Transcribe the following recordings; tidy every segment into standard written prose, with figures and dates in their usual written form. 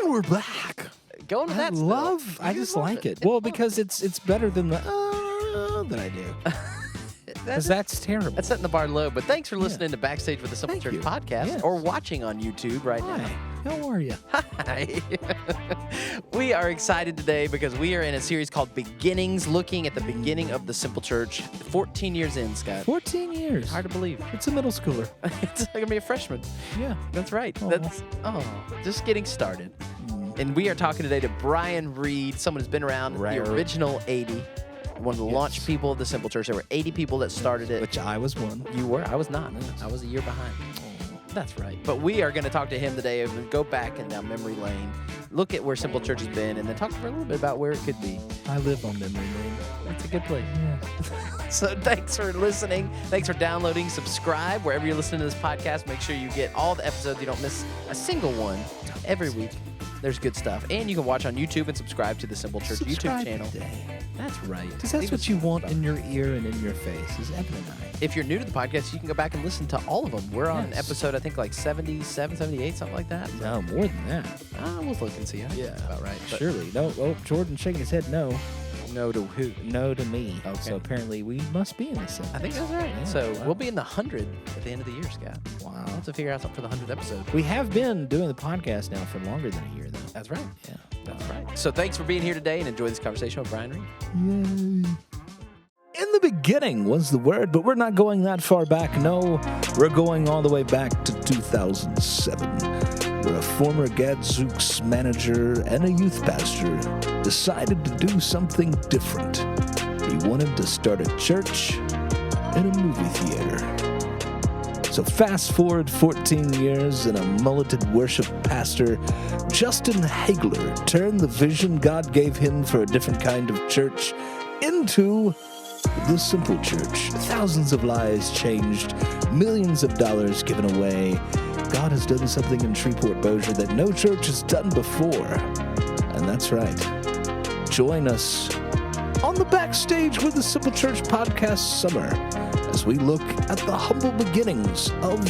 And we're back. Going with that. I just like it. Well, because it's better than the that I do. Because that's terrible. That's setting the bar low. But thanks for listening to Backstage with the Simple Church podcast or watching on YouTube right now. How are you? Hi. We are excited today because we are in a series called Beginnings, looking at the beginning of the Simple Church. 14 years in, Scott. 14 years. Hard to believe. It's a middle schooler. It's going to be a freshman. Yeah. That's right. Oh. That's just getting started. And we are talking today to Bryan Reed, someone who's been around the original 80. One of the launch people of the Simple Church. There were 80 people that started it. Which I was one. You were? I was not. Yes. I was a year behind. That's right. But we are going to talk to him today and go back and down memory lane, look at where Simple Church has been, and then talk for a little bit about where it could be. I live on memory lane. It's a good place. Yeah. So thanks for listening. Thanks for downloading. Subscribe wherever you're listening to this podcast. Make sure you get all the episodes. You don't miss a single one every week. There's good stuff. And you can watch on YouTube and subscribe to the Simple Church YouTube channel. Today. That's right. Because that's what you want in your ear and in your face, is Evan and I. If you're new to the podcast, you can go back and listen to all of them. We're on episode, I think, like 77, 78, something like that. No, more than that. We'll look and see. I think that's about right. But Surely. No. Oh, Jordan shaking his head no. no to who? No to me. Okay. So apparently we must be in the 70s. I think that's right. Yeah, So wow. we'll be in the 100 at the end of the year, Scott. Wow. We'll have to figure out something for the 100th episode. We have been doing the podcast now for longer than a year, though. That's right. Yeah. That's right. So thanks for being here today and enjoy this conversation with Bryan Reed. Yay. In the beginning was the word, but we're not going that far back. No, we're going all the way back to 2007, where a former Gadzooks manager and a youth pastor decided to do something different. He wanted to start a church and a movie theater. So fast forward 14 years, and a mulleted worship pastor, Justin Hagler, turned the vision God gave him for a different kind of church into the Simple Church. Thousands of lives changed, millions of dollars given away. God has done something in Shreveport Bossier that no church has done before. And that's right. Join us on the Backstage with the Simple Church podcast summer as we look at the humble beginnings of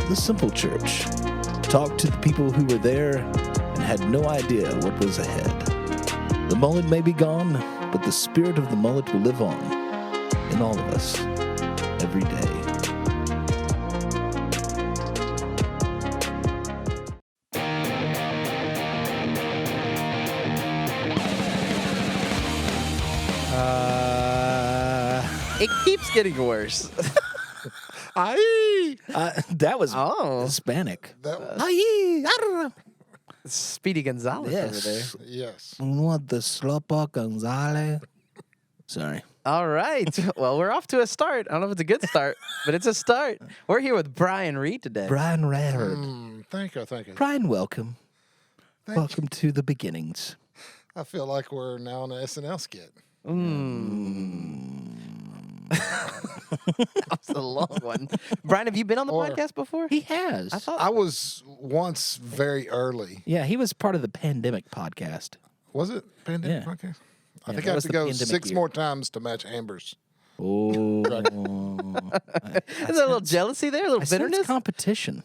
the Simple Church. Talk to the people who were there and had no idea what was ahead. The mullet may be gone, but the spirit of the mullet will live on in all of us every day. It keeps getting worse. That was Hispanic. Speedy Gonzalez over there. Yes. What the Slopa Gonzalez? Sorry. All right. Well, we're off to a start. I don't know if it's a good start, but it's a start. We're here with Bryan Reed today. Bryan Reed. Thank you. Bryan, welcome. Thank Welcome to the beginnings. I feel like we're now on an SNL skit. That was a long one. Bryan, have you been on the podcast before? He has. I was once very early. Yeah, he was part of the pandemic podcast. Was it Pandemic Yeah. Podcast? I Yeah, think that I have was to the go pandemic 6 year. more times to match Amber's. Oh. Is there a little jealousy there? A little bitterness? Competition.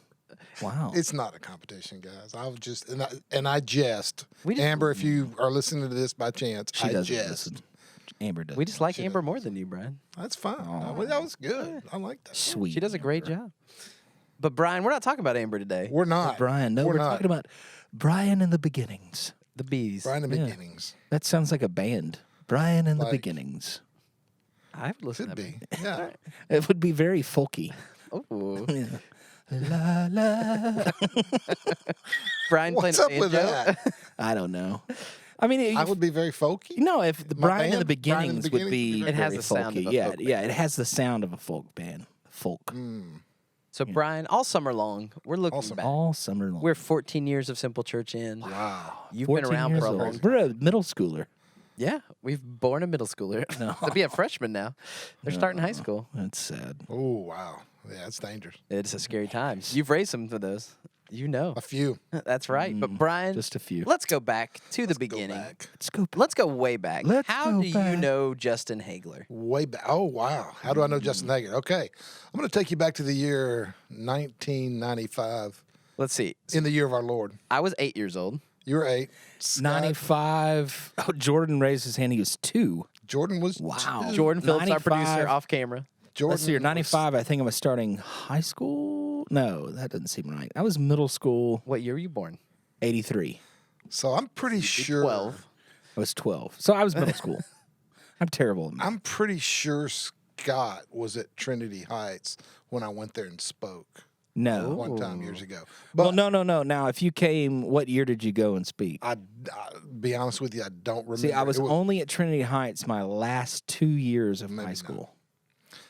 Wow. It's not a competition, guys. I was just and I jest. We just- Amber, if you are listening to this by chance, She I doesn't jest. listen. Amber does. We just like Amber more than you, Bryan. That's fine. That was good. I like that. Sweet. She does a great job. But Bryan, we're not talking about Amber today. We're not. Bryan. No, we're not. talking about Bryan in the beginnings. The bees. Brian the Yeah. Beginnings. That sounds like a band. Bryan in the Like- beginnings. I would listen Could to be. that. Yeah. It would be very folky. Oh. La la. Bryan What's playing up with banjo. that? I don't know. I mean, I would be very folky. no. If the My Bryan in the band? Bryan in beginnings the would be, Beginnings? It has very the sound of folky. a Yeah, folk yeah. It has the sound of a folk band. Folk. So, Bryan, all summer long, we're looking back. All summer long. We're 14 years of Simple Church in. Wow. You've been 14 around years for a old. long time. We're a middle schooler. Yeah, we've born a middle schooler. To be a freshman now. They're starting high school. That's sad. Oh, wow. Yeah, it's dangerous. It's a scary time. You've raised some for those. You know. A few. That's right. But Bryan, Just a few. let's go back to the Go beginning. back. Let's go. Let's go way back. Let's How go do you back. know Justin Hagler? Way back. Oh, wow. How do I know Justin Hager? Okay. I'm going to take you back to the year 1995, Let's see. in the year of our Lord. I was 8 years old. You were 8. Scott, 95. Oh, Jordan raised his hand. He was 2. Jordan was Wow. 2. Jordan Phillips, our 95. producer, off camera. Jordan Let's see here. was- 95, I think I was starting high school. No, that doesn't seem right. I was middle school, What year were you born? 83. So I'm pretty sure. 12. I was 12. So I was middle school. I'm terrible at math. I'm pretty sure Scott was at Trinity Heights when I went there and spoke No. one time years ago. But Well, no. Now, if you came, what year did you go and speak? I be honest with you, I don't remember. See, I was It only at Trinity Heights my last 2 years of high school.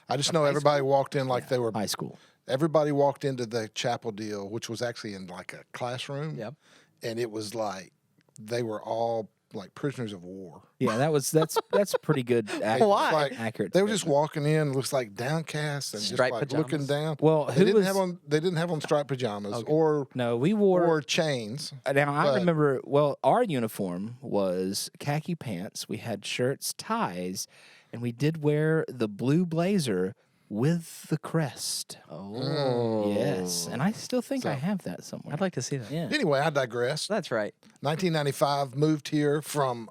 I just know everybody walked in like they were. High school. Everybody walked into the chapel deal, which was actually in like a classroom. Yep. And it was like they were all like prisoners of war. Yeah, that's pretty good. Why? Like, Accurate. they were just walking in, looks like downcast and just Striped like pajamas? looking down. Well, they who didn't was? have on. They didn't have on striped pajamas or No, we wore. chains. Now I but- remember. Well, our uniform was khaki pants. We had shirts, ties, and we did wear the blue blazer with the crest. Oh. Yes, and I still think I So- have that somewhere. I'd like to see that. Yeah. Anyway, I digress. That's right. 1995, moved here from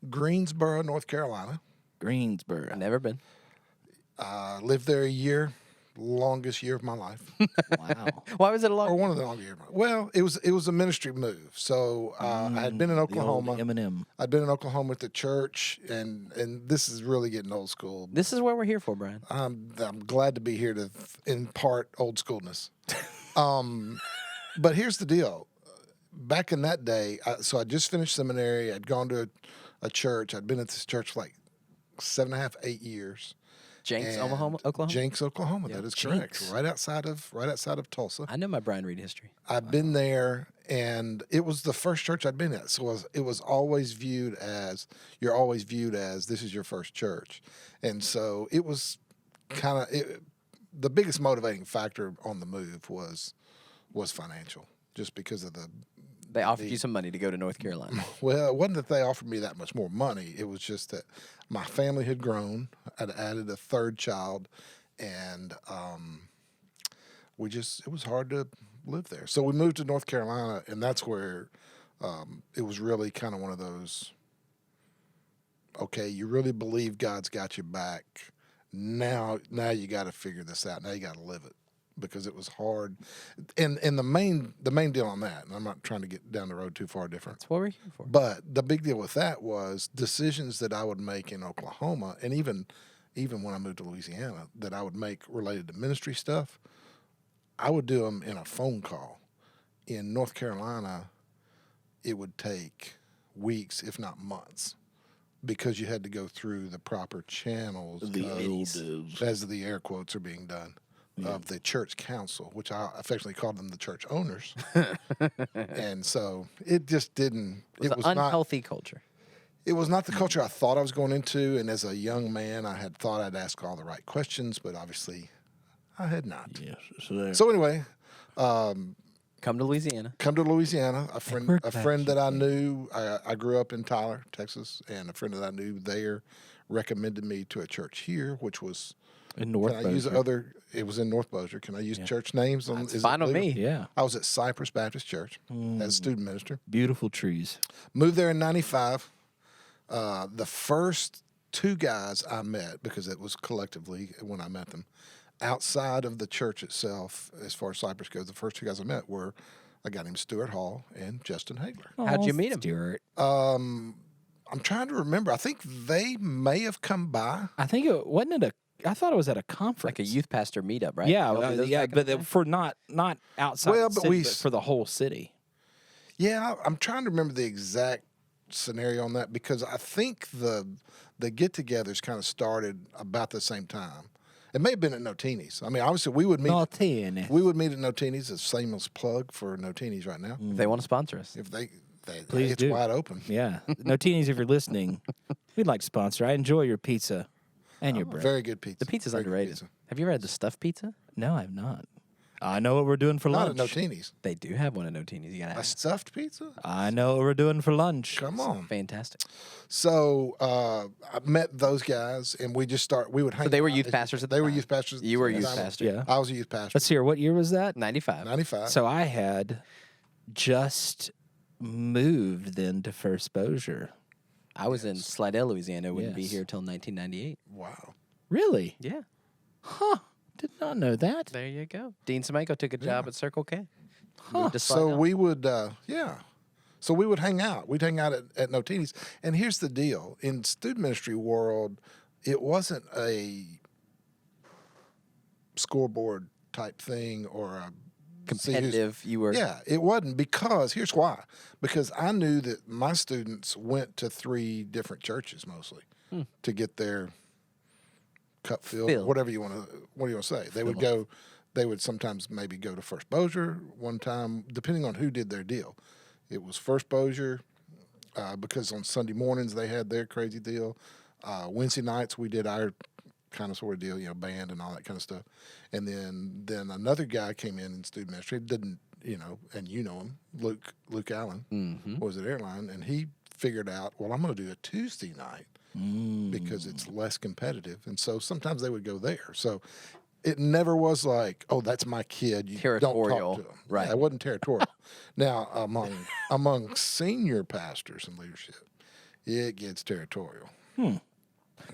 Greensboro, North Carolina. Greensboro. Never been. Lived there a year, longest year of my life, Wow. Why was it a or long? one of the longest years. Well, it was a ministry move. So I had been in The old Oklahoma. Eminem. I'd been in Oklahoma at the church, and this is really getting old school. This is what we're here for, Brian. I'm glad to be here to impart old schoolness. But here's the deal. Back in that day, so I just finished seminary. I'd gone to a church. I'd been at this church for like 7.5, 8 years. Jenks, And Oklahoma. Jenks, Oklahoma. That is correct. Jenks. Right outside of Tulsa. I know my Brian Reed history. I've been there, and it was the first church I'd been at. So it was always viewed as you're always viewed as this is your first church, and so it was kind of the biggest motivating factor on the move was financial, just because of the. They offered you some money to go to North Carolina. Well, it wasn't that they offered me that much more money. It was just that my family had grown. I'd added a third child, and it was hard to live there. So we moved to North Carolina, and that's where it was really kind of one of those, okay, you really believe God's got your back. Now you got to figure this out. Now you got to live it. Because it was hard, and the main deal on that, and I'm not trying to get down the road too far different, That's what we're here for. but the big deal with that was decisions that I would make in Oklahoma, and even when I moved to Louisiana, that I would make related to ministry stuff. I would do them in a phone call. In North Carolina, it would take weeks, if not months, because you had to go through the proper channels, as the air quotes are being done. Of the church council, which I affectionately called them the church owners. And so it just didn't. It was an unhealthy culture. It was not the culture I thought I was going into. And as a young man, I had thought I'd ask all the right questions, but obviously I had not. Yes. So anyway, Come to Louisiana. come to Louisiana. A we're friend glad that I knew. I grew up in Tyler, Texas, and a friend that I knew there recommended me to a church here, which was. In North Can I use Bossier. other? It was in North Bossier. Can I use church names? It's Is it fine with legal? me. Yeah. I was at Cypress Baptist Church as student minister. Beautiful trees. Moved there in 95. The first 2 guys I met, because it was collectively when I met them, outside of the church itself, as far as Cypress goes, the first 2 guys I met were a guy named Stuart Hall and Justin Hagler. How'd you meet him? Stuart? I'm trying to remember. I think they may have come by. I think it wasn't it a. I thought it was at a conference. Like a youth pastor meetup, right? Yeah, Y'all do those back in the day? for not outside. Well, the but city, we but s- for the whole city. Yeah, I'm trying to remember the exact scenario on that, because I think the get-togethers kind of started about the same time. It may have been at Notini's. I mean, obviously we would meet. Martinez. We would meet at Notini's. It's shameless plug for Notini's right now. If they want to sponsor us. If they Please it's do. wide open. Yeah, Notini's, if you're listening, we'd like to sponsor. I enjoy your pizza and your bread. Very good pizza. The pizza's Very good underrated. pizza. Have you ever had the stuffed pizza? No, I've not. I know what we're doing for Not lunch. at Notini's. They do have one at Notini's. You gotta A ask. stuffed pizza? I know what we're doing for lunch. Come on. Fantastic. So I met those guys, and we just we would hang. So they were out. youth pastors at the They were time? youth pastors. You were a at the youth time. pastor. Yeah. I was a youth pastor. Let's hear. What year was that? 95. 95. So I had just moved then to First Bossier. I was in Slidell, Louisiana. Wouldn't be Yes. here till 1998. Wow. Really? Yeah. Huh. Did not know that. There you go. Dean Semenko took a job at Circle K. Huh. Moved to So Slidell. we would, So we would hang out. We'd hang out at Notini's. And here's the deal. In student ministry world, it wasn't a scoreboard type thing or a competitive. You were. Yeah, it wasn't because here's why. Because I knew that my students went to 3 different churches mostly to get their cup filled. Whatever you want to say. They would go. They would sometimes maybe go to First Bossier one time, depending on who did their deal. It was First Bossier because on Sunday mornings they had their crazy deal. Wednesday nights we did our kind of sort of deal, band and all that kind of stuff. And then another guy came in student ministry, didn't, and him, Luke Allen, was at Airline, and he figured out, well, I'm going to do a Tuesday night because it's less competitive. And so sometimes they would go there. So it never was like, oh, that's my kid. You Territorial. don't talk to him. Right. Yeah, it wasn't territorial. Now, among senior pastors and leadership, it gets territorial. Yes.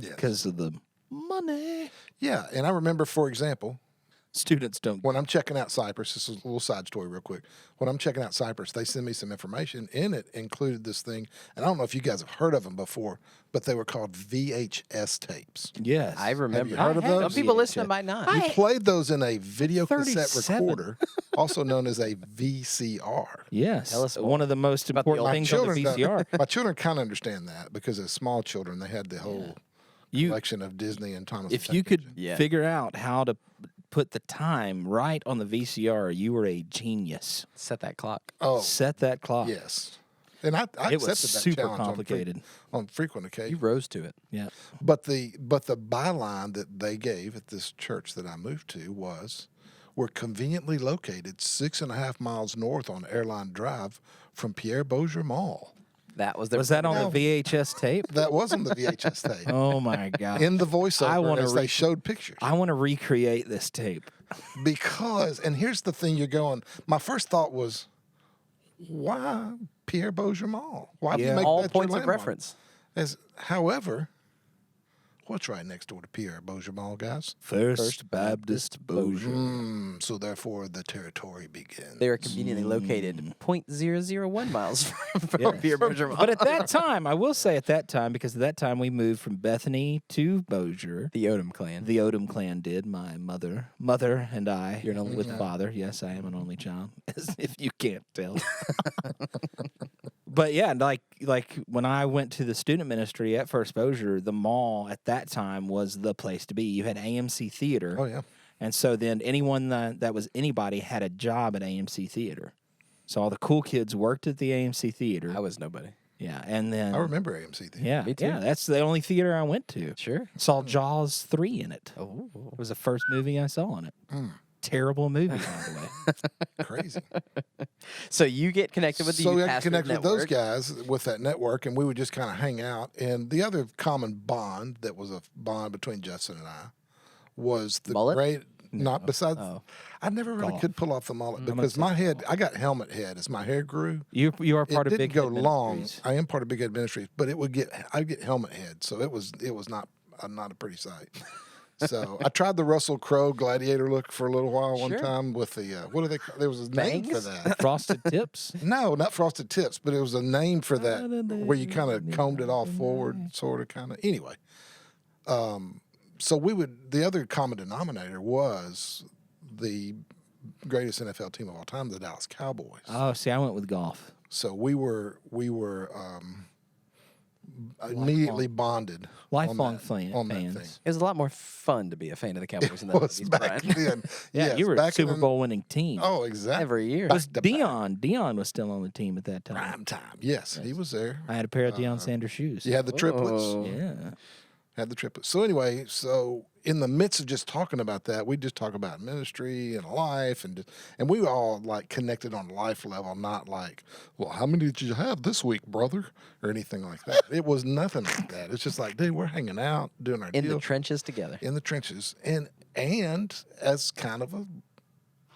Because of the money. Yeah, and I remember, for example, Students don't. when I'm checking out Cypress, this is a little side story real quick. When I'm checking out Cypress, they send me some information. In it included this thing, and I don't know if you guys have heard of them before, but they were called VHS tapes. Yes. I remember. you heard of those? Some people listening might not. You played those in a video cassette 37. recorder, also known as a VCR. Yes. Tell us more one of the most about the important old things on the VCR. My children kind of understand that because as small children, they had the whole collection of Disney and Thomas. If the you Tank could Engine. figure out how to put the time right on the VCR, you were a genius. Set that clock. Set that clock. Yes. And I It was accepted that super challenge complicated. on frequent You occasions. rose to it. Yeah. But the byline that they gave at this church that I moved to was, we're conveniently located 6.5 miles north on Airline Drive from Pierre Bossier Mall. That was their. Was that on the VHS tape? That was on the VHS tape. Oh my God. In the voiceover, as they re- showed pictures. I want to recreate this tape. Because, and here's the thing, my first thought was, why Pierre Bossier Mall? Why do you make all that points your of landmark? reference. However, what's right next door to Pierre Bossier Mall, guys? First Baptist Bossier. So therefore, the territory begins. They are conveniently located 0.001 miles from Yes. Pierre Bossier Mall. But at that time, I will say at that time, because at that time we moved from Bethany to Bossier. the Odom clan. The Odom clan did. My mother and I. You're an only with father. Yes, I am an only child, as if you can't tell. But yeah, like when I went to the student ministry at First Bossier, the mall at that time was the place to be. You had AMC Theater. Oh, yeah. And so then anyone that was anybody had a job at AMC Theater. So all the cool kids worked at the AMC Theater. I was nobody. Yeah, and then I remember AMC Theater. yeah, Me too. yeah, that's the only theater I went to. Sure. Saw Jaws 3 in it. Oh. It was the first movie I saw on it. Terrible movie, by the way. Crazy. So you get connected with the So youth we had to pastor connect with those network. guys with that network, and we would just kind of hang out. And the other common bond that was a bond between Justin and I was the Mullet? great. Not besides, Oh. I never really Golf. could pull off the mullet gonna because say my head, I got helmet head as my hair grew. You are part It of didn't Big go Head long. Ministries. I am part of Big Head Ministries, but I'd get helmet head, so it was not a pretty sight. So I tried the Russell Crowe gladiator look for a little while one Sure. time with the what do they call? There was a name for Bangs? that. Frosted Tips. No, not frosted tips, but it was a name for that where you kind of combed it all forward, sort of, kind of. Anyway, so the other common denominator was the greatest NFL team of all time, the Dallas Cowboys. Oh, see, I went with golf. So we were immediately bonded. Lifelong on that thing. fans. It was a lot more fun to be a fan of the Cowboys than It that was was back then. Yeah, Yes, you were a back Super in- Bowl winning team. Oh, exactly. every year. it was back to back. Dion. Dion was still on the team at that time. Prime time. Yes, he was there. I had a pair of Deion Sanders shoes. You had the triplets. Oh. Yeah. Had the triplets. So anyway, in the midst of just talking about that, we just talk about ministry and life, and we were all like connected on a life level, not like, well, how many did you have this week, brother, or anything like that. It was nothing like that. It's just like, dude, we're hanging out, doing our in deal the trenches together. in the trenches, and as kind of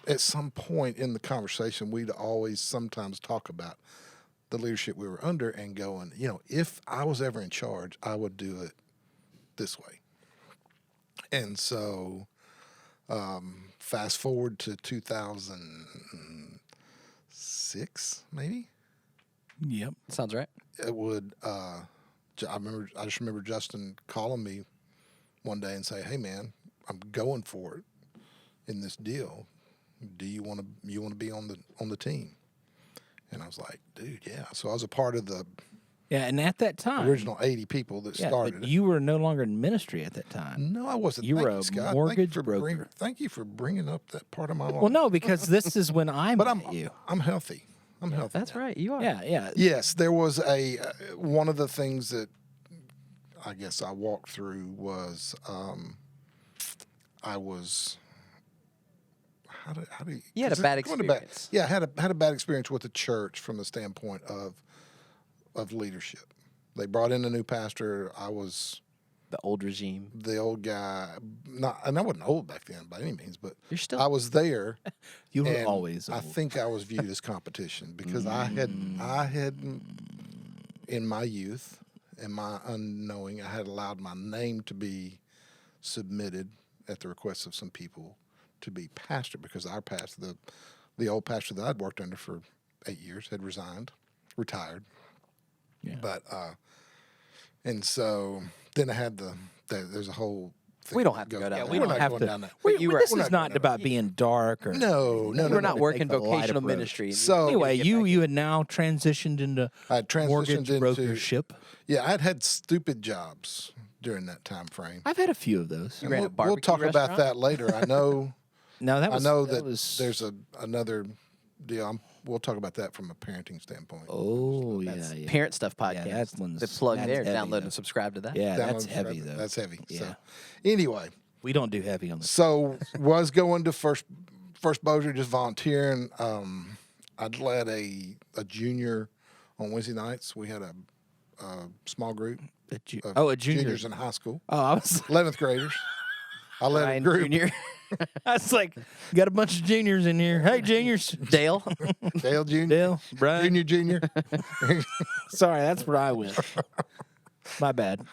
at some point in the conversation, we'd always sometimes talk about the leadership we were under and going, if I was ever in charge, I would do it this way. And so, fast forward to 2006, maybe. Yep. Sounds right. It would. I just remember Justin calling me one day and say, "Hey, man, I'm going for it in this deal. Do you want to be on the team?" And I was like, "Dude, yeah." So I was a part of the And at that time, original 80 people that started. But you were no longer in ministry at that time. No, I wasn't. You Thank were you, a Scott. mortgage broker. Thank you for bringing up that part of my life. Well, no, because this is when I but met you. I'm healthy. I'm healthy. That's now. right. You are. Yeah. Yes, there was one of the things that I guess I walked through was I was how do you? You had a bad experience. I had a bad experience with the church from the standpoint of leadership. They brought in a new pastor. I was The old regime. the old guy. And I wasn't old back then by any means, but You're still. I was there. You were and always I old. think I was viewed as competition because I had in my youth and my unknowing, I had allowed my name to be submitted at the request of some people to be pastor because our pastor, the old pastor that I'd worked under for 8 years, had retired. Yeah. But and so then I had there's a whole thing. We don't have to go down Yeah, that. we We're don't not have going to. down that. This we're is not not about being dark or. No, We're not working Take the lighter vocational road. ministry. So Anyway, Get back you had now transitioned into I had transitioned mortgage into brokership. Yeah, I'd had stupid jobs during that time frame. I've had a few of those. You ran a We'll barbecue talk about restaurant? that later. I know. No, that I was. know that was, there's another deal. We'll talk about that from a parenting standpoint. Oh That's yeah. Parent Stuff podcast. Yeah, that one's- the plug that's there. heavy, Download though. and subscribe to that. Yeah, Download that's and heavy subscribe. though. That's heavy. Yeah. So anyway, We don't do heavy on this. so was going to first Bossier, just volunteering. I'd led a junior on Wednesday nights. We had a small group A ju- of a junior. juniors in high school, Oh, I was. 11th graders. I led Ryan a group. Jr. I was like, got a bunch of juniors in here. Hey, juniors. Dale. Dale Jr. Dale, Brian. Junior. Sorry, that's where I went. My bad.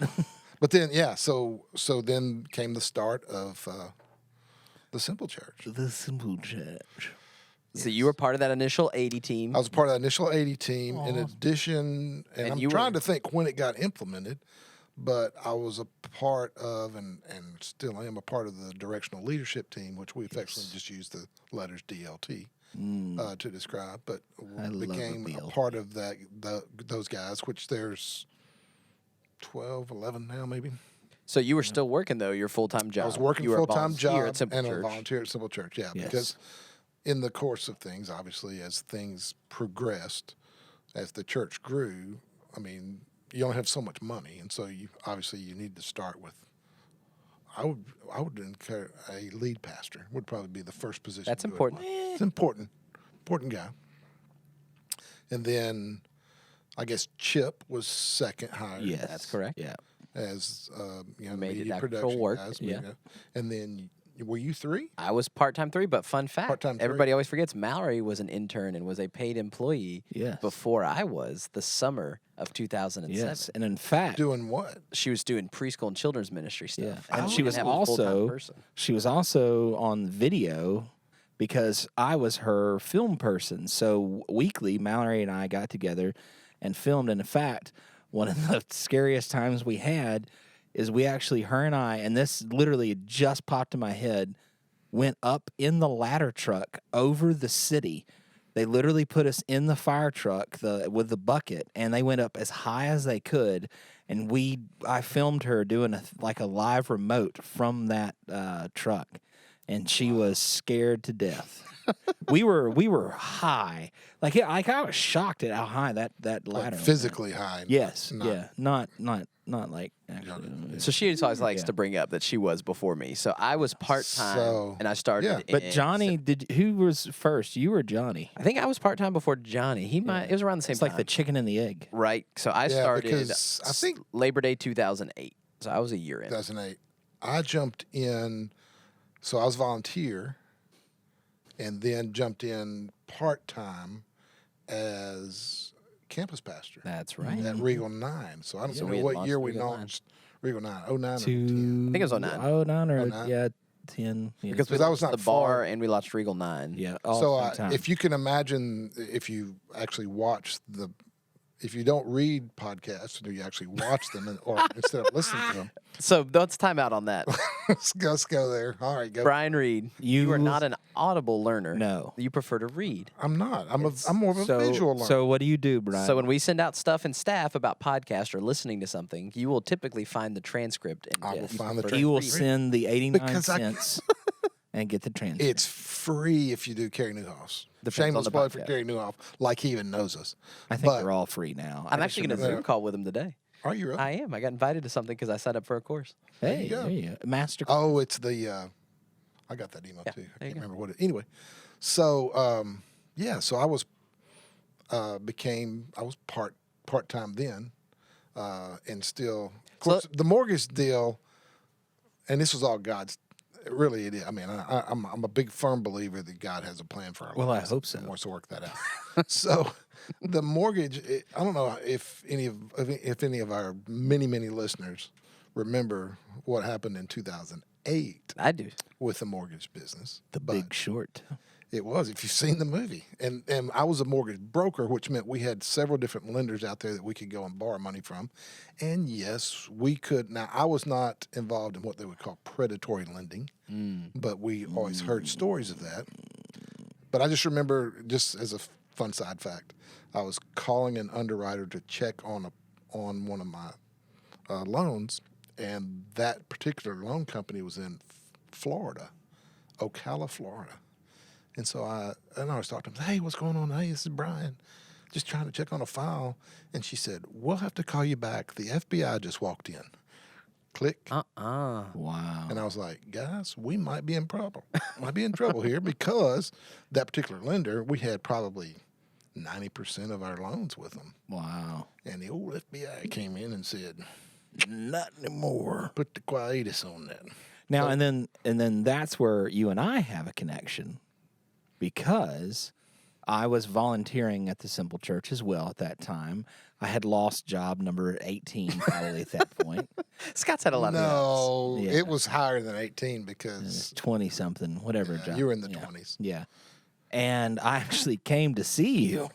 But then, yeah, so then came the start of the Simple Church. The Simple Church. So you were part of that initial 80 team. I was part of that initial 80 team. In addition, and I'm you trying were- to think when it got implemented, but I was a part of, and still am a part of the directional leadership team, which we affectionately just use the letters DLT to describe. But I love became the a DLT. part of those guys, which there's 12, 11 now maybe. So you were still working though your full time job. I was working You were a full-time volunteer job at Simple and a Church. volunteer at Simple Church, yeah, Yes. because in the course of things, obviously, as things progressed, as the church grew, I mean, you only have so much money, and so you need to start with. I would incur a lead pastor would probably be the first position. That's you would important. want. It's important guy. And then, I guess Chip was second hired. Yes, That's correct. Yeah. As Made media it actual production work, guys, yeah. and then were you 3? I was part-time 3, but fun fact, Part-time 3. everybody always forgets Mallory was an intern and was a paid employee Yes. before I was the summer of 2007. Yes. And in fact, Doing what? She was doing preschool and children's ministry yeah. stuff. And I she didn't was have a full-time also person. on video because I was her film person. So weekly, Mallory and I got together and filmed. And in fact, one of the scariest times we had is we actually, her and I, and this literally just popped in my head, went up in the ladder truck over the city. They literally put us in the fire truck with the bucket, and they went up as high as they could. And I filmed her doing a live remote from that truck, and she was scared to death. we were high, I was shocked at how high that ladder. Like went. physically high. Yes, not- yeah, not like actually. So she always likes Yeah. to bring up that she was before me. So I was part-time, So, and I started yeah. But in Johnny, who was first? You or Johnny? I think I was part-time before Johnny. He might. It was around the same It's time. like the chicken and the egg. Right. So I Yeah, started because I think- Labor Day 2008. So I was a year in. 2008. I jumped in, so I was volunteer, and then jumped in part time as campus pastor. That's right. At Regal 9. So I don't So know we had what launched year we Regal 9. launched Regal 9. 09 or 10. I think it was 09. 09 or 09. yeah, 10. Yeah. Because we Because I launched was not the bar far. and we launched Regal 9. yeah. All So at the same time. if you can imagine, if you actually watch if you don't read podcasts, or you actually watch them, or instead of listening to them, So let's time out on that. let's go there. All right, go. Brian Reed, you are not an audible learner. No. You prefer to read. I'm not. I'm more of a visual learner. So what do you do, Brian? So when we send out stuff and staff about podcasts or listening to something, you will typically find the transcript. And I will you find the prefer to he will read. send the 89 Because I- cents and get the transcript. It's free if you do Carrie Newhoff's. Depends on Shameless the plug for podcast. Carrie Newhoff, like he even knows us. I think but- they're all free now. I'm actually going to remember- Zoom call with him today. Are you really? I am. I got invited to something because I signed up for a course. Hey, you go. there you go. Master. Oh, it's the. I got that email Yeah, too. I there you can't go. remember what it. Anyway, so yeah, so I was I was part time then, and still. Of course, the mortgage deal, and this was all God's. Really, it is. I mean, I'm a big firm believer that God has a plan for our Well, I lives. hope so. And wants to work that out. So, the mortgage. I don't know if any of our many listeners remember what happened in 2008 I do. with the mortgage business. The But Big Short. it was, if you've seen the movie. And I was a mortgage broker, which meant we had several different lenders out there that we could go and borrow money from. And yes, we could. Now, I was not involved in what they would call predatory lending, but we always heard stories of that. But I just remember, just as a fun side fact, I was calling an underwriter to check on one of my loans, and that particular loan company was in Florida, Ocala, Florida. And so I was talking to him, hey, what's going on? Hey, this is Brian. Just trying to check on a file. And she said, we'll have to call you back. The FBI just walked in. Click. Wow. And I was like, guys, we might be in trouble here because that particular lender, we had probably 90% of our loans with them. Wow. And the old FBI came in and said, Not anymore. put the quietus on that. Now and then that's where you and I have a connection, because I was volunteering at the Simple Church as well at that time. I had lost job number 18 probably at that point. Scott's had a lot of No, Yeah. it was higher than 18 because 20 something, whatever job. you were in the yeah. 20s. Yeah. And I actually came to see you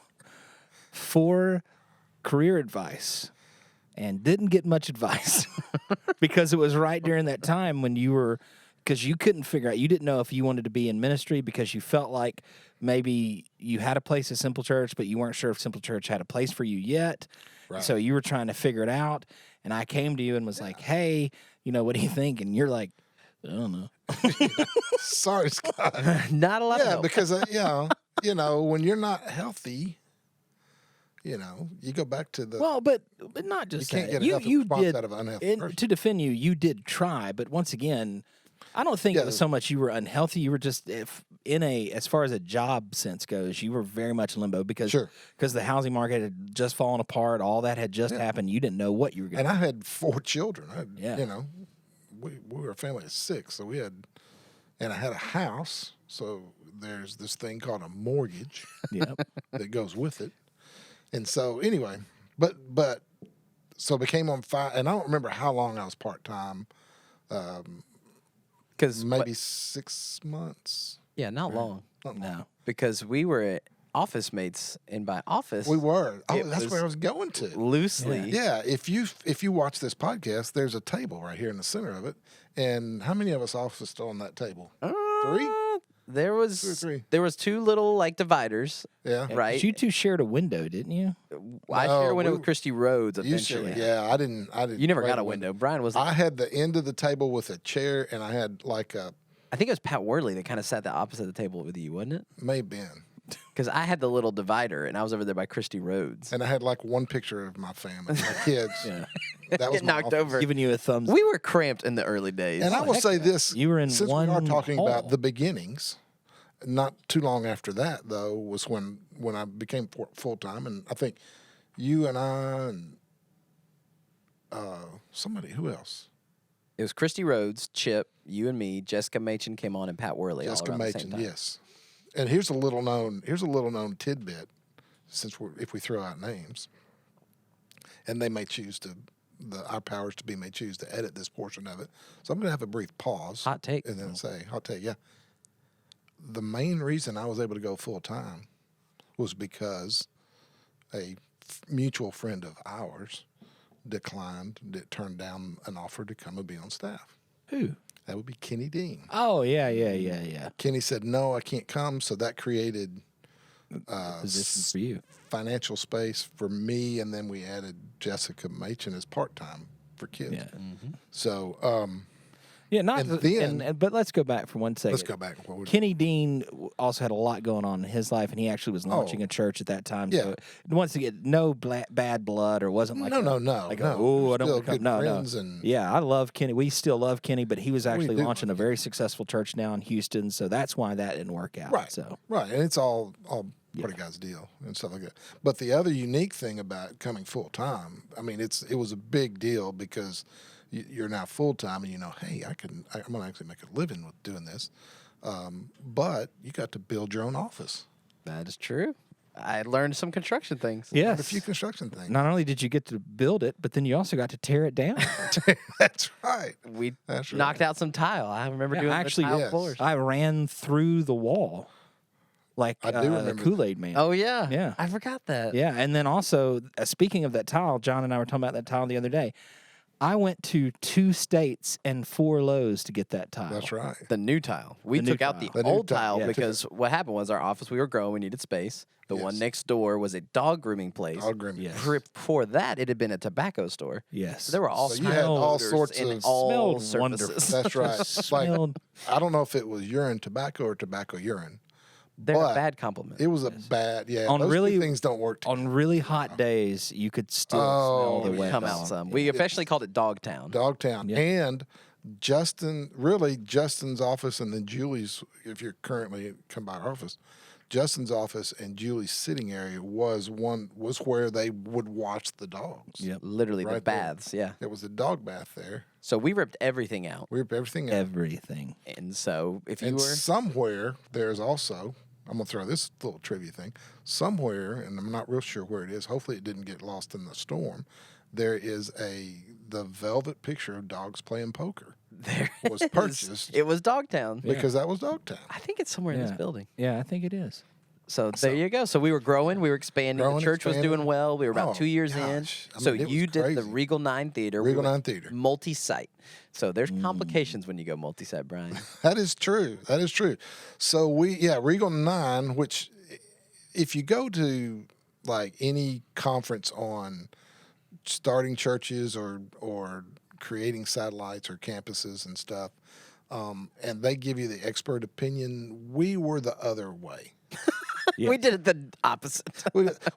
for career advice and didn't get much advice because it was right during that time when because you couldn't figure out, you didn't know if you wanted to be in ministry because you felt like maybe you had a place at Simple Church, but you weren't sure if Simple Church had a place for you yet. Right. So you were trying to figure it out. And I came to you and was like, hey, what do you think? And you're like, I don't know. Sorry, Scott. Not a lot of Yeah, help. because when you're not healthy, you go back to the. Well, but not just You can't that. get enough you response did, out of an unhealthy person. to defend you, you did try, but once again, I don't think it Yeah. was so much you were unhealthy. You were just as far as a job sense goes, you were very much limbo because Sure. the housing market had just fallen apart. All that had just happened. You didn't know what you were going And to I had 4 children. Yeah. We were a family of 6, so and I had a house. So there's this thing called a mortgage Yep. that goes with it. And so anyway, so it became on 5, and I don't remember how long I was part time. Because Maybe 6 months. not long. No. Because we were office mates, and by office, We were. Oh, It that's was where I was going to. loosely. Yeah, if you watch this podcast, there's a table right here in the center of it. And how many of us officers on that table? 3? There was 2 or 3. There was 2 little dividers. Yeah. Right. 'Cause you two shared a window, didn't you? I No, shared a window we- with Christy Rhodes You eventually. should. Yeah, I didn't. You never wait got a window. Brian was. I had the end of the table with a chair, and I had like a I think it was Pat Worley that kind of sat the opposite of the table with you, wasn't it? may have been, Because I had the little divider, and I was over there by Christy Rhodes. and I had like one picture of my family, my kids. Yeah. That was Get my knocked office. over. Giving you a thumbs. We were cramped in the early days. And I will heck say yeah. this: You were in since one we are talking hall. about the beginnings. Not too long after that, though, was when I became full time, and I think you and I and somebody, who else? It was Christy Rhodes, Chip, you and me, Jessica Machen came on, and Pat Worley. Jessica all around the same Machen, time. yes. And here's a little known tidbit. if we throw out names, and they may choose to, our powers to be may choose to edit this portion of it. So I'm going to have a brief pause. Hot take. And then say, hot take, yeah. The main reason I was able to go full time was because a mutual friend of ours turned down an offer to come and be on staff. Who? That would be Kenny Dean. Oh, yeah. Kenny said, no, I can't come. So that created Positions for you. financial space for me. And then we added Jessica Machen as part-time for kids. Yeah. So, Yeah, not And then- but let's go back for one second. let's go back. What would- Kenny Dean also had a lot going on in his life, and he actually was launching a church at that time. Yeah. So once again, no bad blood, or wasn't like No. I don't We're want to still come. good No. friends and- Yeah, I love Kenny. We still love Kenny, but he was actually do launching a love very successful church now in Houston, so that's why that didn't work out. Right. So Right. And it's all part of God's deal and stuff like that. But the other unique thing about coming full time, I mean, it was a big deal because you're now full time and hey, I'm going to actually make a living with doing this. But you got to build your own office. That is true. I learned some construction things. yes, A few construction things. not only did you get to build it, but then you also got to tear it down. That's right. We That's right. knocked out some tile. I remember Yeah, doing actually, the tile yes. floors. I ran through the wall like I do remember the Kool-Aid Man. Oh, yeah. Yeah. I forgot that. Yeah, and then also, speaking of that tile, John and I were talking about that tile the other day. I went to 2 states and 4 Lowe's to get that tile. That's right. The new tile. We The new took out tile. the The new old tile, tile yeah. because what happened was our office, we were growing, we needed space. The one Yes. next door was a dog grooming place. Dog grooming. Yes. Before that, it had been a tobacco store. Yes. So there were all So you had all odors sorts in of- all Smelled wonderful. surfaces. That's right. Like, Smelled- I don't know if it was urine tobacco or tobacco urine. They're But a bad compliment. It was a bad, On those really- two things don't work together. On really hot days, you could still Oh, smell the wet Come dog. out some. We affectionately called it Dogtown. Dogtown. Yeah. And Justin's office and then Julie's, if you're currently come by our office, Justin's office and Julie's sitting area was where they would watch the dogs. Yep. Literally the Right there. baths, yeah. It was a dog bath there. So we ripped everything out. We ripped everything out. Everything. And so if you And were somewhere there's also, I'm going to throw this little trivia thing, somewhere, and I'm not real sure where it is, hopefully it didn't get lost in the storm, there is the velvet picture of dogs playing poker there was is- purchased It was Dogtown. because that was Dogtown. I think it's somewhere in this Yeah. building. Yeah, I think it is. So there you go. So we were growing, we were expanding. Growing, The church was expanding. doing well. We were about Oh, 2 years gosh. in. I So mean, it you was did the crazy. Regal 9 Theater. Regal We went 9 Theater. Multi-site. So there's complications when you go multi-site, Brian. That is true. That is true. So Regal 9, which if you go to like any conference on starting churches or creating satellites or campuses and stuff, and they give you the expert opinion, we were the other way. We did it the opposite.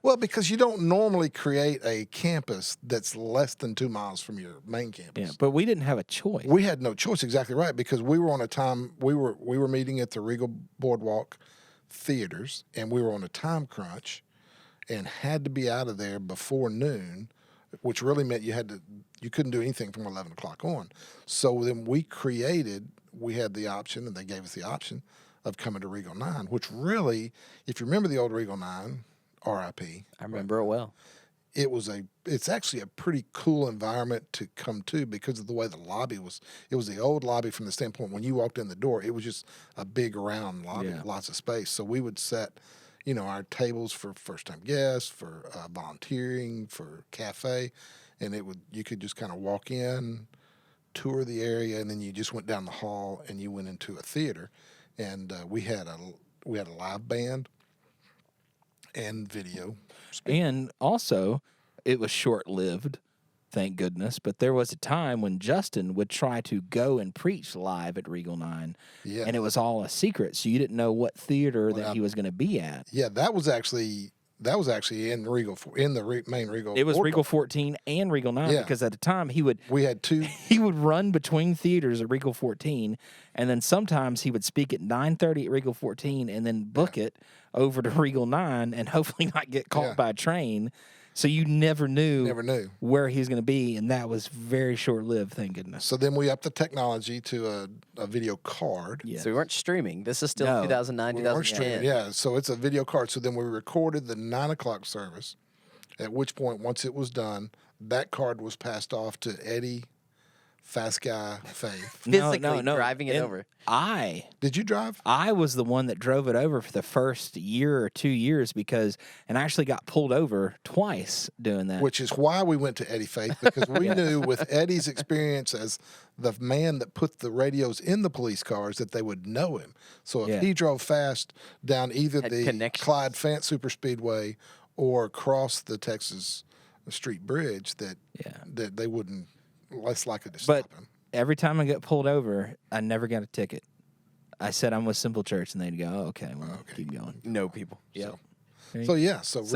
Well, because you don't normally create a campus that's less than 2 miles from your main campus. Yeah, but we didn't have a choice. We had no choice, exactly right, because we were on a time we were meeting at the Regal Boardwalk theaters, and we were on a time crunch, and had to be out of there before noon, which really meant you couldn't do anything from 11 o'clock on. So then we had the option, and they gave us the option of coming to Regal 9, which really, if you remember the old Regal 9, R.I.P. I remember it well. It's actually a pretty cool environment to come to because of the way the lobby was. It was the old lobby from the standpoint when you walked in the door, it was just a big round lobby, Yeah. lots of space. So we would set, our tables for first time guests, for volunteering, for cafe, and you could just kind of walk in, tour the area, and then you just went down the hall and you went into a theater, and we had a live band and video. And also, it was short-lived, thank goodness. But there was a time when Justin would try to go and preach live at Regal 9, Yeah. and it was all a secret, so you didn't know what theater that he was going to be at. Yeah, that was actually in Regal in the main Regal. It was Boardwalk. Regal 14 and Regal 9 Yeah. because at the time he would We had two. he would run between theaters at Regal 14, and then sometimes he would speak at 9:30 at Regal 14, and then book it over to Regal 9, and hopefully not get caught Yeah. by a train. So you never knew Never knew. where he was going to be, and that was very short-lived, thank goodness. So then we upped the technology to a video card. Yeah. So we weren't streaming. This is still No. 2009, We weren't streaming, 2010. yeah. So it's a video card. So then we recorded the 9 o'clock service, at which point, once it was done, that card was passed off to Eddie, Fast Guy, Faith. Physically driving it over. Did you drive? I was the one that drove it over for the first year or 2 years and I actually got pulled over twice doing that. Which is why we went to Eddie Faith, because we knew with Eddie's experience as the man that put the radios in the police cars that they would know him. So if he drove fast down either the Clyde Fant Superspeedway or across the Texas Street Bridge, that they wouldn't less likely to stop him. Every time I got pulled over, I never got a ticket. I said I'm with Simple Church, and they'd go, "Oh, okay, well, keep going." No people. Yep. So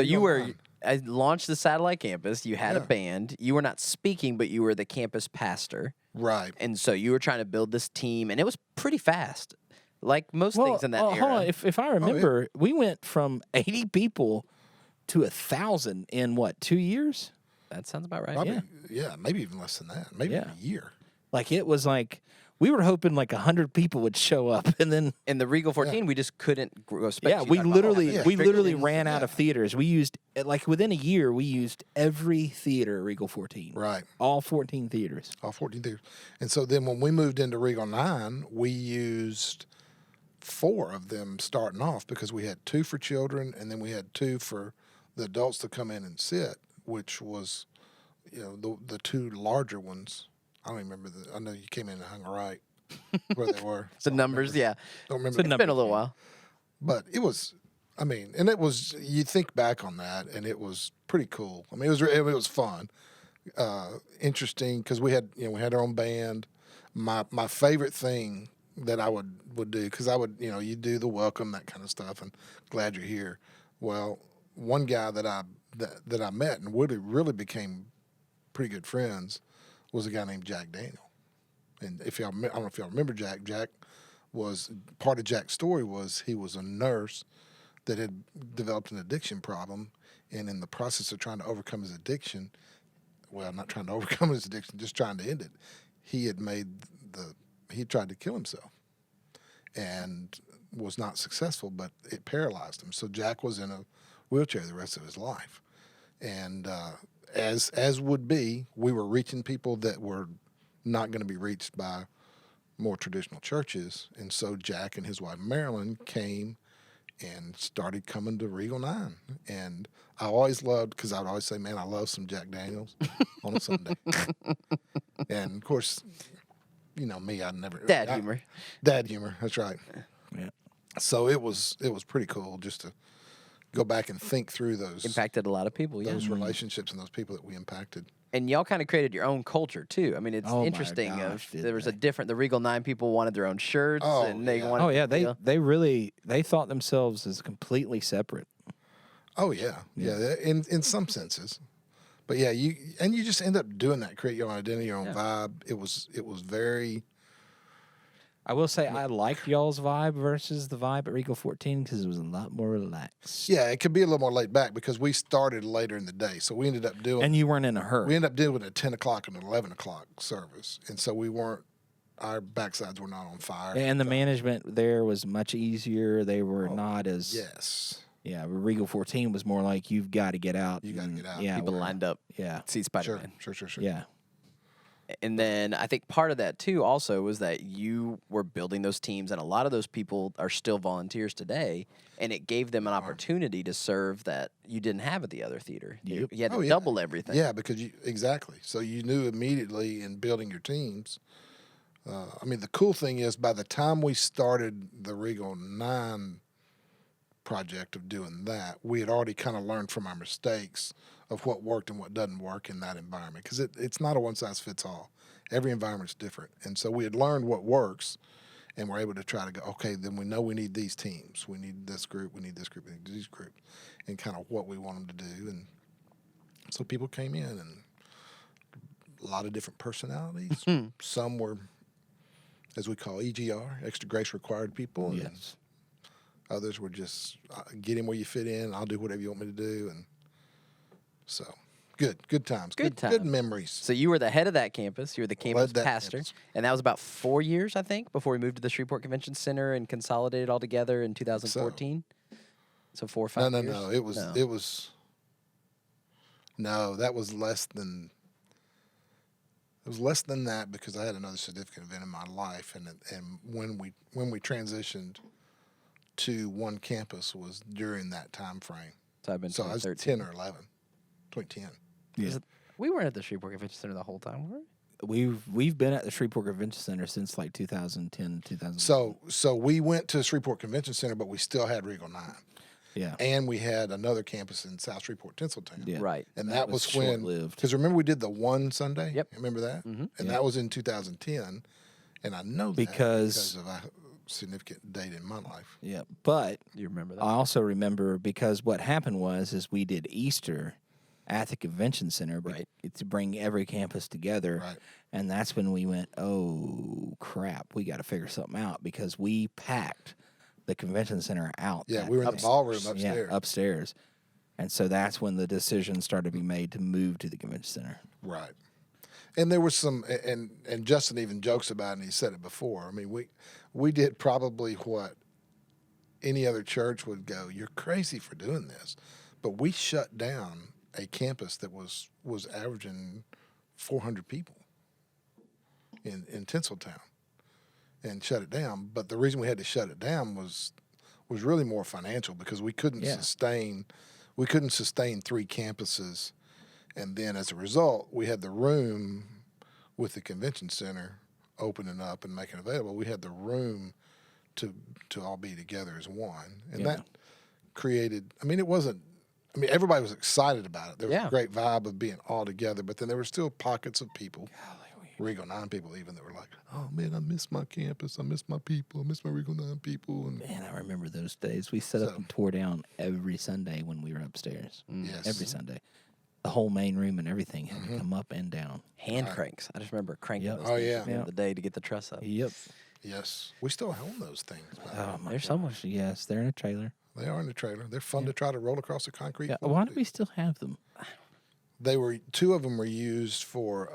you were I launched the satellite campus. You had a band. You were not speaking, but you were the campus pastor. Right. And so you were trying to build this team, and it was pretty fast. Like most things in that era. Hold on. If I remember, we went from 80 people to 1,000 in what, 2 years? That sounds about right. Probably, maybe even less than that. Maybe a year. Like it was like we were hoping like 100 people would show up, and then in the Regal 14, we just couldn't grow space. Yeah, we literally ran out of theaters. We used like within a year we used every theater at Regal 14. Right. All 14 theaters. All 14 theaters. And so then when we moved into Regal 9, we used 4 of them starting off, because we had 2 for children, and then we had 2 for the adults to come in and sit, which was, the 2 larger ones. I don't even remember I know you came in and hung right where they were. The numbers, Don't remember. It's been a little while. But it was, you think back on that, and it was pretty cool. I mean, it was fun, interesting, because we had our own band. My favorite thing that I would do, because I would, you do the welcome, that kind of stuff, and glad you're here. Well, one guy that I met and really became pretty good friends was a guy named Jack Daniel. And I don't know if y'all remember Jack. Jack was part of Jack's story was he was a nurse that had developed an addiction problem, and in the process of trying to overcome his addiction, well, not trying to overcome his addiction, just trying to end it, he tried to kill himself and was not successful, but it paralyzed him. So Jack was in a wheelchair the rest of his life. And as would be, we were reaching people that were not going to be reached by more traditional churches. And so Jack and his wife Marilyn came and started coming to Regal 9. And I always loved, because I would always say, man, I love some Jack Daniels on a Sunday. And of course, me, I never Dad humor. Dad humor, that's right. Yeah. So it was pretty cool just to go back and think through those Impacted a lot of people, those relationships and those people that we impacted. And y'all kind of created your own culture too. I mean, it's interesting. There was the Regal 9 people wanted their own shirts, and they wanted. Oh yeah, they thought themselves as completely separate. Oh yeah. In some senses, but yeah, you just end up doing that, create your own identity, your own vibe. It was very. I will say I liked y'all's vibe versus the vibe at Regal 14 because it was a lot more relaxed. Yeah, it could be a little more laid back because we started later in the day, so we ended up doing. And you weren't in a hurry. We ended up doing a 10 o'clock and an 11 o'clock service, and so we weren't. Our backsides were not on fire. And the management there was much easier. They were not as. Yes. Yeah, Regal 14 was more like you've got to get out. You got to get out. Yeah, people lined up. Yeah. See Spider-Man. Sure. Yeah. And then I think part of that too also was that you were building those teams, and a lot of those people are still volunteers today, and it gave them an opportunity to serve that you didn't have at the other theater. Yep. You had to double everything. Yeah, because exactly. So you knew immediately in building your teams. I mean, the cool thing is by the time we started the Regal 9 project of doing that, we had already kind of learned from our mistakes of what worked and what doesn't work in that environment, because it's not a one-size-fits-all. Every environment's different. And so we had learned what works, and we're able to try to go, okay, then we know we need these teams. We need this group. We need this group. We need these groups, and kind of what we want them to do. And so people came in, and a lot of different personalities. Some were, as we call EGR, extra grace required people. And Yes. Others were just get in where you fit in. I'll do whatever you want me to do. And So good times. Good Good times. memories. So you were the head of that campus. You were the campus Led that pastor. campus. And that was about 4 years, I think, before we moved to the Shreveport Convention Center and consolidated all together in 2014. So 4 or 5 years? No. It was. No, that was less than. It was less than that because I had another significant event in my life, and when we transitioned to one campus was during that time frame. So I've been So I was 2013. 10 or 11, 2010. Yeah. We weren't at the Shreveport Convention Center the whole time, were we? We've been at the Shreveport Convention Center since like 2010, 2000. So we went to Shreveport Convention Center, but we still had Regal 9. yeah, And we had another campus in South Shreveport, Tinseltown. yeah, Right. And that was when, short-lived. because remember we did the one Sunday? Yep. Remember that? Mhm. And Yeah. that was in 2010. And I know that Because of a significant date in my life. Yeah, but You remember that? I also remember because what happened is we did Easter at the convention center, Right. to bring every campus together, Right. and that's when we went, oh crap, we got to figure something out because we packed the convention center out. Yeah, that we were in day. the ballroom Yeah, upstairs. upstairs, and so that's when the decision started to be made to move to the convention center. Right. And there was some, and Justin even jokes about it, and he said it before. I mean, we did probably what any other church would go, you're crazy for doing this. But we shut down a campus that was averaging 400 people in Tinseltown and shut it down. But the reason we had to shut it down was really more financial because we couldn't Yeah. sustain 3 campuses. And then as a result, we had the room with the convention center opening up and making available. We had the room to all be together as one. And Yeah. that created, everybody was excited about it. There was Yeah. a great vibe of being all together, but then there were still pockets of people, Regal 9 people even, that were like, oh man, I miss my campus. I miss my people. I miss my Regal 9 people. And Man, I remember those days. We set up So- and tore down every Sunday when we were upstairs. yes. Every Sunday. The whole main room and everything had to come up and down. Hand cranks. I just remember cranking Yep. those Oh, things yeah. at the end of the day to get the truss up. Yep. Yes. We still own those things. by the way. Oh, my There's so much. Yes, they're in a trailer. They are in the trailer. They're fun to try to roll across the concrete. Yeah. floor. Why do we still have them? They were 2 of them were used for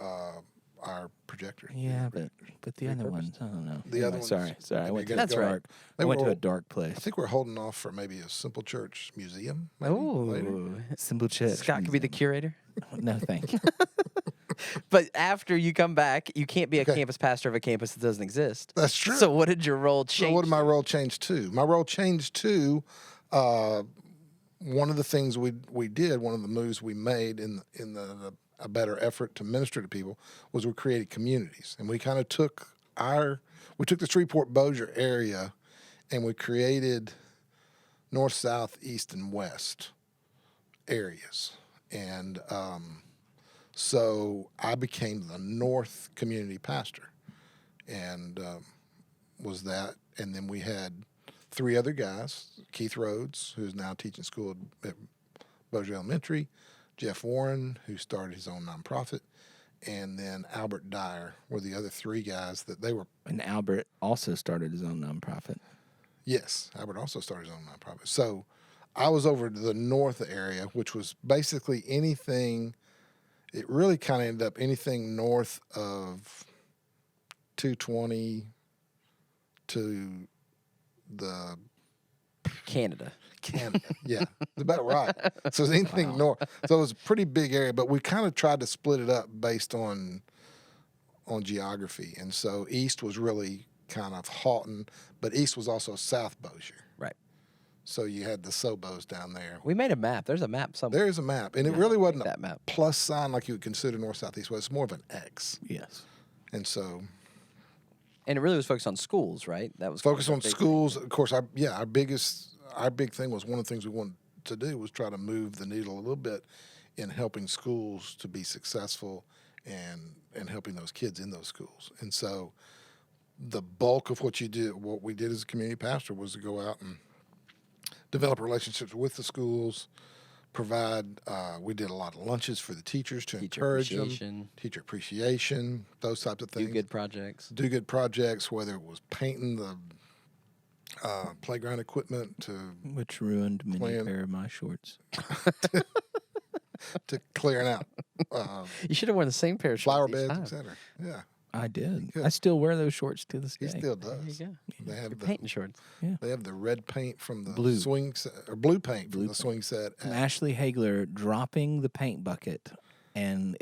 our projector. Yeah, but the other Repurposed. ones, I don't know. The other ones, Sorry. I maybe went to get a That's right. dark. They I went were to a old. dark place. I think we're holding off for maybe a Simple Church museum. Maybe, later. Oh, Simple Church. Scott could be the curator. No, thank you. But after you come back, you can't be a Okay. campus pastor of a campus that doesn't exist. That's true. So what did your role change? So what did my role change to? My role changed to one of the things we did, one of the moves we made in a better effort to minister to people was we created communities, and we kind of took the Shreveport Bossier area, and we created north, south, east, and west areas, and so I became the North community pastor, and was that, and then we had 3 other guys: Keith Rhodes, who's now teaching school at Bossier Elementary, Jeff Warren, who started his own nonprofit, and then Albert Dyer were the other 3 guys that they were. And Albert also started his own nonprofit. Yes, Albert also started his own nonprofit. So I was over to the north area, which was basically anything. It really kind of ended up anything north of 220 to the Canada. Canada. Yeah, that's about right. So it's anything north. So it was a pretty big area, but we kind of tried to split it up based on geography. And so east was really kind of Houghton, but east was also South Bossier. Right. So you had the Sobos down there. We made a map. There's a map somewhere. There is a map, and it really wasn't that a map. plus sign like you would consider north, south, east, west. It's more of an X. Yes. And so And it really was focused on schools, right? That was focus kind on of a big schools. Of course, our big thing was one of the things we wanted to do was try to move the needle a little bit in helping schools to be successful and helping those kids in those schools. And so the bulk of what we did as a community pastor was to go out and develop relationships with the schools, provide, we did a lot of lunches for the teachers to Teacher encourage them, appreciation. teacher appreciation, those types of Do things. good projects. Do good projects, whether it was painting the playground equipment to Which ruined many Plan. pair of my shorts. to clearing out You should have worn the same pair of shorts flower each beds, time. etc. Yeah, I did. Good. I still wear those shorts to this day. he still There does. you go. They have You're the painting shorts. they have the red paint from the Blue. swing set, or blue paint from Blue the swing set. From at- Ashley Hagler dropping the paint bucket, and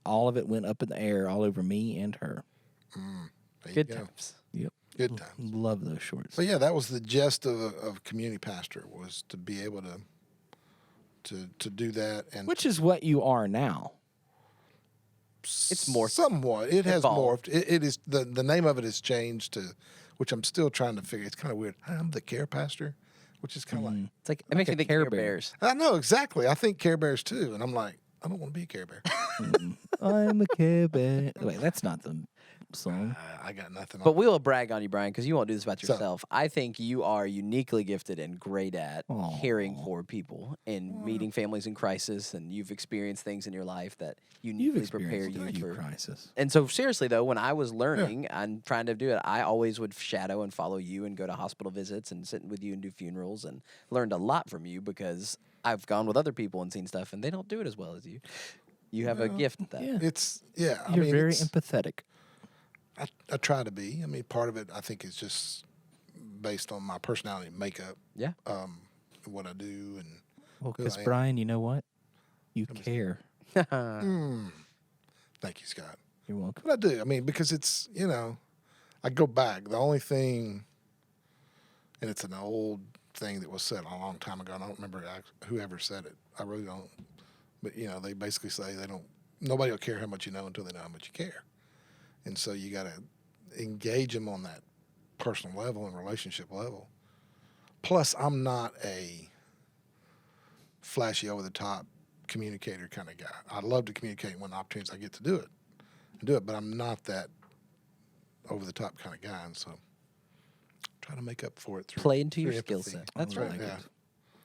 all of it went up in the air all over me and her. there you Good go. times. Yep. Good times. Love those shorts. But yeah, that was the gist of community pastor, was to be able to do that, and Which is what you are now. It's more somewhat. It has evolved. morphed. It is the name of it has changed to, which I'm still trying to figure. It's kind of weird. I'm the care pastor, which is kind of like, It's like it makes a me think Care Care Bear. Bears. I know exactly. I think Care Bears too, and I'm like, I don't want to be a Care Bear. I'm a Care Bear. Wait, that's not the song. I got nothing. But on we will brag on you, Brian, because you won't do this about So- yourself. I think you are uniquely gifted and great at Aw. caring for people and meeting families in crisis, and you've experienced things in your life that You've uniquely prepare experienced you a few for. crisis. And so, seriously though, when I was learning and trying to do it, I always would shadow and follow you and go to hospital visits and sit with you and do funerals, and learned a lot from you because I've gone with other people and seen stuff, and they don't do it as well as you. You have a gift at that. Yeah. It's I You're mean, very it's- empathetic. I try to be. I mean, part of it I think is just based on my personality and makeup, Yeah. what I do, and Well, who because I am. Brian, you know what? You care. Thank you, Scott. You're welcome. But I do. I mean, because it's, I go back. The only thing, and it's an old thing that was said a long time ago, and I don't remember whoever said it. I really don't. But, they basically say nobody will care how much you know until they know how much you care. And so you got to engage them on that personal level and relationship level. Plus, I'm not a flashy, over-the-top communicator kind of guy. I love to communicate when opportunities I get to do it, but I'm not that over-the-top kind of guy, and so try to make up for it through Play into your through skill empathy. set. That's Right, right. yeah.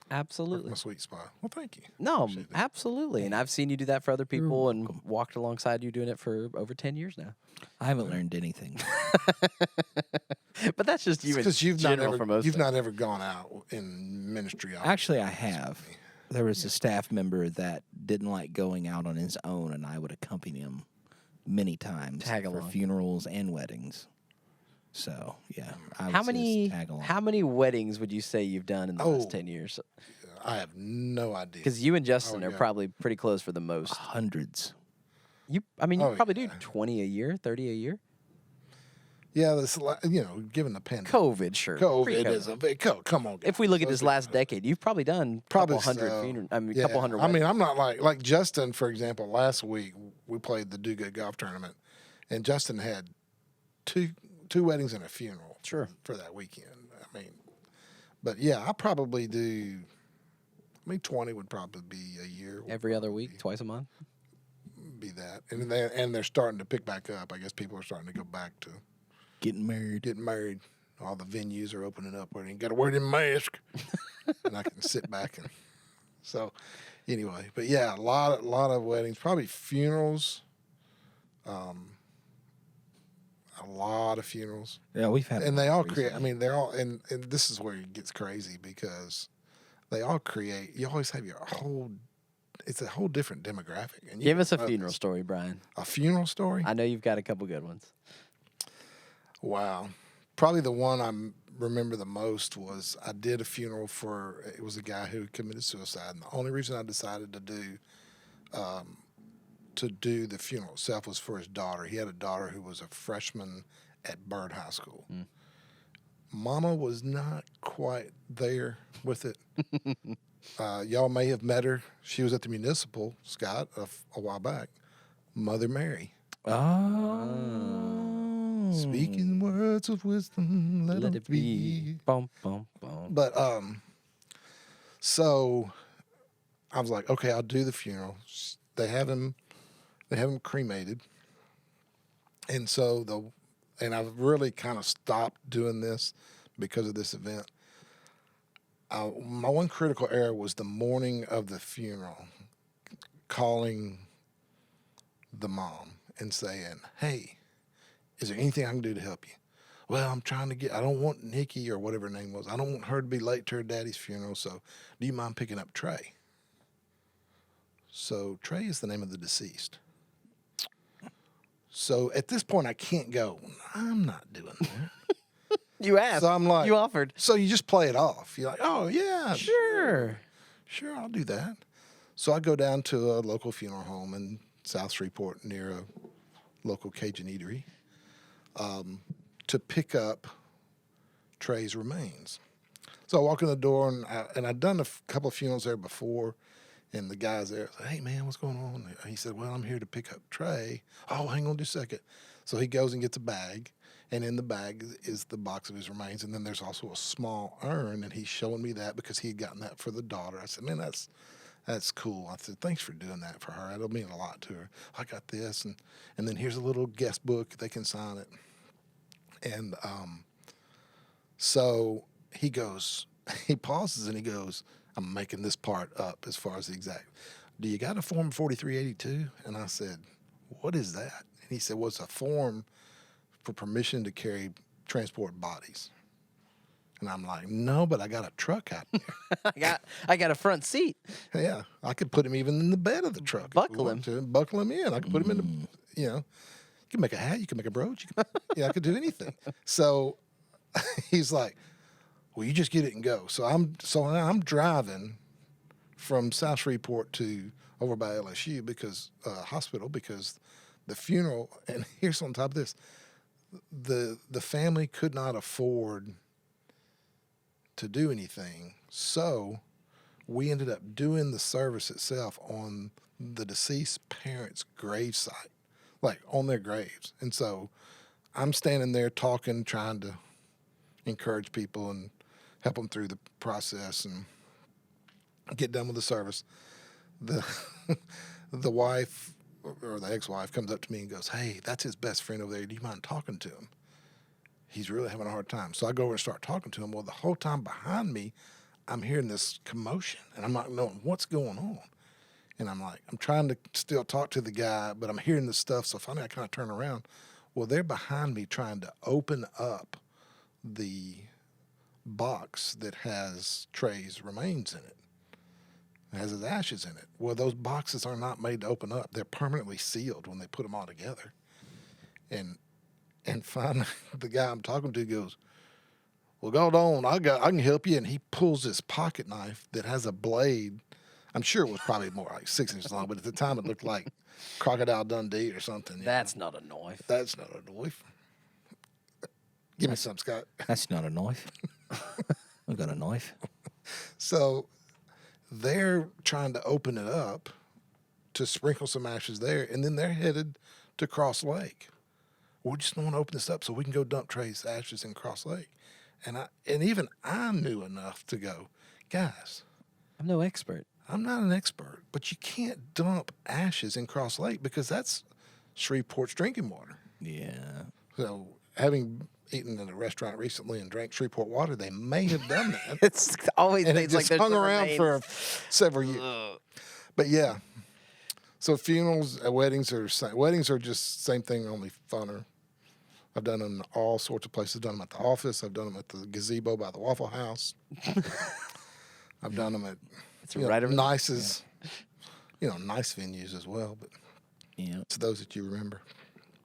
Absolutely. My sweet spot. Well, thank you. No, Appreciate that. absolutely. And I've seen you do that for other people and walked alongside you doing it for over 10 years now. I haven't learned anything. But that's just you in Because you've general for most you've things. not ever gone out in ministry. Actually, I have. There was a staff member that didn't like going out on his own, and I would accompany him many times Tag for along. funerals and weddings. So, yeah. I How would many just tag along. how many weddings would you say you've done in the last 10 years? I have no idea. Because you and Justin are yeah. probably pretty close for the most. Hundreds. You Oh, probably do yeah. 20 a year, 30 a year. Yeah, this given the pandemic, COVID, sure. COVID Pre-COVID. is a big. Come on, guys. If we look at this COVID. last decade, you've probably done Probably couple hundred so. funerals. I mean, Yeah. couple hundred. I mean, weddings. I'm not like Justin, for example. Last week we played the Do Good Golf Tournament, and Justin had two weddings and a funeral. Sure. For that weekend. I mean, but yeah, I probably do. 20 would probably be a year. Every other week, twice a month. Be that, and they're starting to pick back up. I guess people are starting to go back to Getting married. getting married. All the venues are opening up where you ain't got to wear them mask, and I can sit back and. So, anyway, but yeah, a lot of weddings, probably funerals. A lot of funerals, Yeah, we've had. and a they lot all create. recently. I mean, they're all, and this is where it gets crazy because they all create. You always have your whole. It's a whole different demographic. And you Give us a know funeral this. story, Brian. A funeral story. I know you've got a couple good ones. Wow. Probably the one I remember the most was I did a funeral it was a guy who committed suicide. And the only reason I decided to do the funeral itself was for his daughter. He had a daughter who was a freshman at Byrd High School. Mama was not quite there with it. Y'all may have met her. She was at the municipal, Scott, a while back. Mother Mary. Oh. Speaking words of wisdom, let it be. Bum, bum, bum. But so I was like, okay, I'll do the funeral. They have him cremated, and so I've really kind of stopped doing this because of this event. My one critical error was the morning of the funeral, calling the mom and saying, "Hey, is there anything I can do to help you?" Well, I'm trying to I don't want Nikki or whatever her name was. I don't want her to be late to her daddy's funeral, so do you mind picking up Trey? So Trey is the name of the deceased. So at this point, I can't go, I'm not doing that. You asked. So I'm like, you offered. So you just play it off. You're like, oh, yeah. Sure. Sure, I'll do that. So I go down to a local funeral home in South Shreveport near a local Cajun eatery to pick up Trey's remains. So I walk in the door, and I'd done a couple of funerals there before, and the guy's there. I said, hey, man, what's going on? And he said, well, I'm here to pick up Trey. Oh, hang on just a second. So he goes and gets a bag, and in the bag is the box of his remains, and then there's also a small urn, and he's showing me that because he had gotten that for the daughter. I said, man, that's cool. I said, thanks for doing that for her. It'll mean a lot to her. I got this, and then here's a little guest book. They can sign it. And so he goes, he pauses, and he goes, I'm making this part up as far as the exact. Do you got a Form 4382? And I said, what is that? And he said, well, it's a form for permission to transport bodies. And I'm like, no, but I got a truck out there. I got a front seat. Yeah, I could put him even in the bed of the truck. Buckle him. Buckle him in. I could put him in the, you can make a hat, you can make a brooch. I could do anything. So he's like, well, you just get it and go. So I'm driving from South Shreveport to over by LSU because hospital because the funeral. And here's on top of this, the family could not afford to do anything, so we ended up doing the service itself on the deceased parents' gravesite, like on their graves. And so I'm standing there talking, trying to encourage people and help them through the process and get done with the service. The wife or the ex-wife comes up to me and goes, hey, that's his best friend over there. Do you mind talking to him? He's really having a hard time. So I go over and start talking to him. Well, the whole time behind me, I'm hearing this commotion, and I'm not knowing what's going on. And I'm like, I'm trying to still talk to the guy, but I'm hearing this stuff. So finally I kind of turn around. Well, they're behind me trying to open up the box that has Trey's remains in it. It has his ashes in it. Well, those boxes are not made to open up. They're permanently sealed when they put them all together. And finally, the guy I'm talking to goes, well, go on, I can help you. And he pulls this pocket knife that has a blade. I'm sure it was probably more like 6 inches long, but at the time it looked like Crocodile Dundee or something. That's not a knife. That's not a knife. Give me some, Scott. That's not a knife. I've got a knife. So they're trying to open it up to sprinkle some ashes there, and then they're headed to Cross Lake. We just want to open this up so we can go dump Trey's ashes in Cross Lake. And even I knew enough to go, guys. I'm no expert. I'm not an expert, but you can't dump ashes in Cross Lake because that's Shreveport's drinking water. Yeah. So having eaten in a restaurant recently and drank Shreveport water, they may have done that. It's always and it things just like hung there's around remains. for several years. But yeah, so funerals, weddings are just same thing, only funner. I've done them in all sorts of places. I've done them at the office. I've done them at the gazebo by the Waffle House. I've done them at nice venues as well. But it's those that you remember.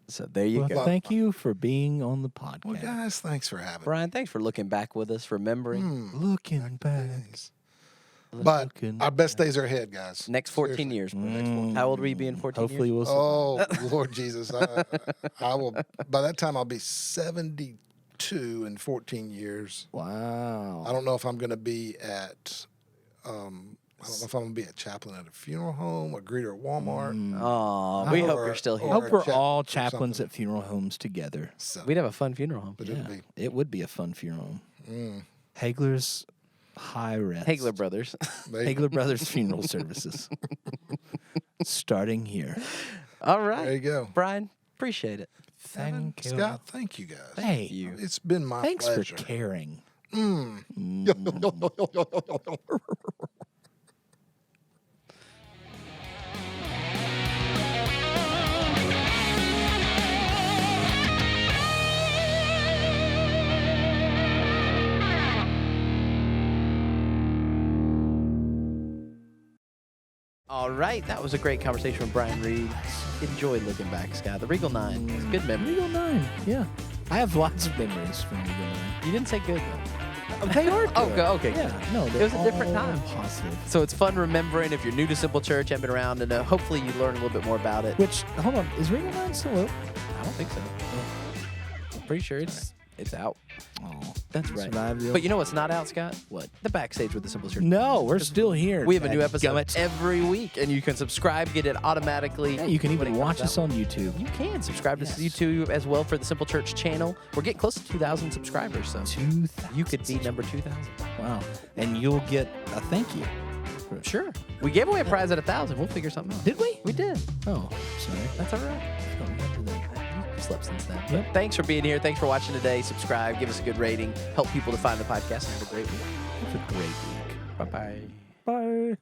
So there you go. Thank you for being on the podcast. Well, guys, thanks for having me. Brian, thanks for looking back with us, remembering. Looking back. But our best days are ahead, guys. Next 14 years. How old will you be in 14 Hopefully years? we'll Oh, Lord Jesus. I will. By that time, I'll be 72 in 14 years. Wow. I don't know if I'm going to be at, I don't know if I'm going to be a chaplain at a funeral home, a greeter at Walmart. Oh, we hope you're still here. I hope we're all chaplain or chaplains something. at funeral homes together. So, We'd have a fun funeral home. but Yeah, it'll be. it would be a fun funeral home. Hagler's High Rest. Hagler Brothers. Hagler Brothers Funeral Services. Starting here. All right. There you go. Brian, appreciate it. Thank you. Scott, thank you, guys. Hey, You. It's been my thanks pleasure. for caring. All right, that was a great conversation with Bryan Reed. Enjoy looking back, Scott. The Regal 9. It's a good memory. Regal 9, yeah. I have lots of memories from Regal 9. You didn't say good, though. They are good. Okay. Yeah, no, It was a different time. Positive. So it's fun remembering if you're new to Simple Church, haven't been around, and hopefully you learn a little bit more about it. Which, hold on, is Regal 9 still open? I don't think so. I'm pretty sure it's out. Oh, That's right. survived the But you know what's not out, Scott? What? The backstage with the Simple Church. No, we're still here. We have a new episode Gummit. every week, and you can subscribe, get it automatically. Yeah, you can when even it watch comes us out. on YouTube. You can subscribe Yes. to YouTube as well for the Simple Church channel. We're getting close to 2,000 subscribers, so 2,000. you could be number 2,000. Wow. And you'll get a thank you. Sure. We gave away a prize at 1,000. We'll figure something out. Did we? We did. Oh, sorry. That's all right. I don't remember that. You slept since then. Yep. But thanks for being here. Thanks for watching today. Subscribe. Give us a good rating. Help people to find the podcast. And have a great week. Have a great week. Bye-bye. Bye.